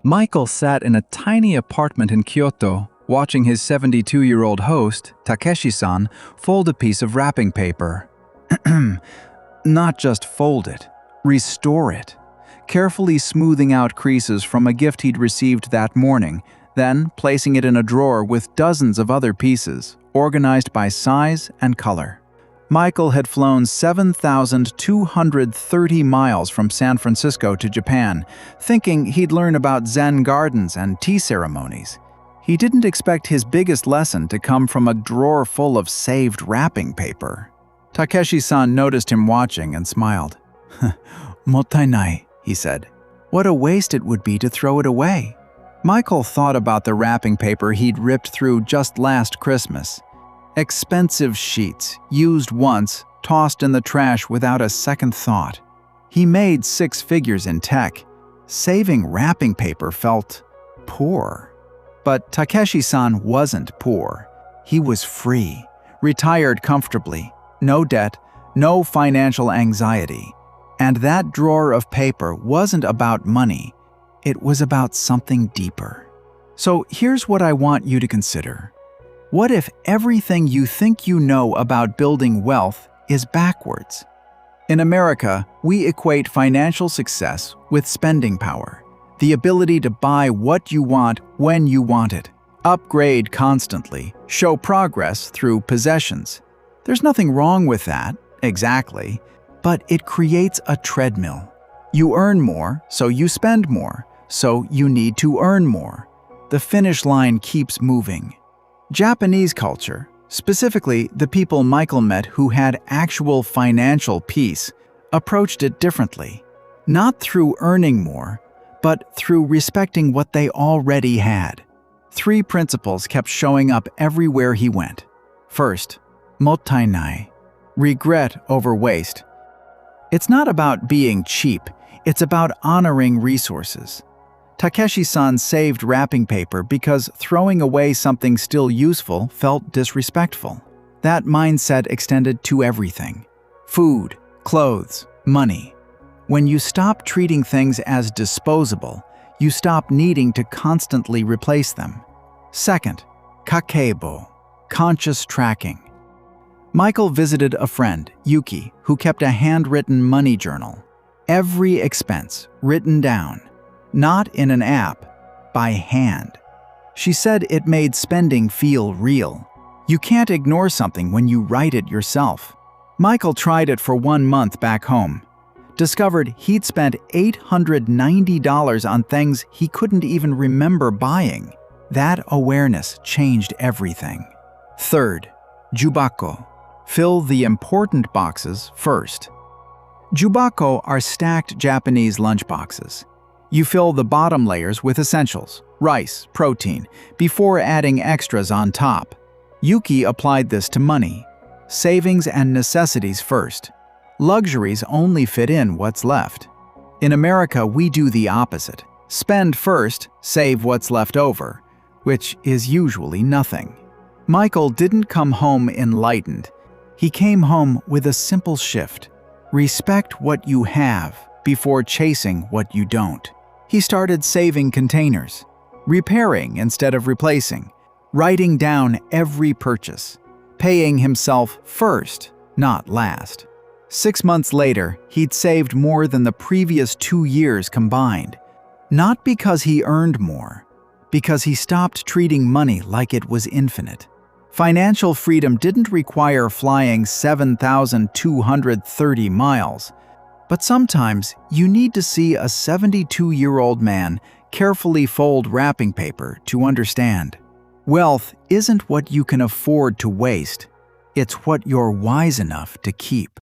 Michael sat in a tiny apartment in Kyoto, watching his 72-year-old host, Takeshi-san, fold a piece of wrapping paper. Not just fold it, restore it, carefully smoothing out creases from a gift he'd received that morning, then placing it in a drawer with dozens of other pieces, organized by size and color. Michael had flown 7,230 miles from San Francisco to Japan, thinking he'd learn about Zen gardens and tea ceremonies. He didn't expect his biggest lesson to come from a drawer full of saved wrapping paper. Takeshi-san noticed him watching and smiled. "Mottainai," he said. "What a waste it would be to throw it away." Michael thought about the wrapping paper he'd ripped through just last Christmas. Expensive sheets, used once, tossed in the trash without a second thought. He made 6 figures in tech. Saving wrapping paper felt poor. But Takeshi-san wasn't poor. He was free, retired comfortably, no debt, no financial anxiety. And that drawer of paper wasn't about money. It was about something deeper. So here's what I want you to consider. What if everything you think you know about building wealth is backwards? In America, we equate financial success with spending power, the ability to buy what you want when you want it, upgrade constantly, show progress through possessions. There's nothing wrong with that, exactly, but it creates a treadmill. You earn more, so you spend more, so you need to earn more. The finish line keeps moving. Japanese culture, specifically the people Michael met who had actual financial peace, approached it differently. Not through earning more, but through respecting what they already had. 3 principles kept showing up everywhere he went. First, Mottainai, regret over waste. It's not about being cheap, it's about honoring resources. Takeshi-san saved wrapping paper because throwing away something still useful felt disrespectful. That mindset extended to everything: food, clothes, money. When you stop treating things as disposable, you stop needing to constantly replace them. Second, Kakeibo, conscious tracking. Michael visited a friend, Yuki, who kept a handwritten money journal. Every expense written down. Not in an app, by hand. She said it made spending feel real. You can't ignore something when you write it yourself. Michael tried it for 1 month back home. Discovered he'd spent $890 on things he couldn't even remember buying. That awareness changed everything. Third, Jubako. Fill the important boxes first. Jubako are stacked Japanese lunchboxes. You fill the bottom layers with essentials, rice, protein, before adding extras on top. Yuki applied this to money. Savings and necessities first. Luxuries only fit in what's left. In America, we do the opposite. Spend first, save what's left over, which is usually nothing. Michael didn't come home enlightened. He came home with a simple shift. Respect what you have before chasing what you don't. He started saving containers, repairing instead of replacing, writing down every purchase, paying himself first, not last. 6 months later, he'd saved more than the previous 2 years combined. Not because he earned more, because he stopped treating money like it was infinite. Financial freedom didn't require flying 7,230 miles. But sometimes you need to see a 72-year-old man carefully fold wrapping paper to understand. Wealth isn't what you can afford to waste. It's what you're wise enough to keep.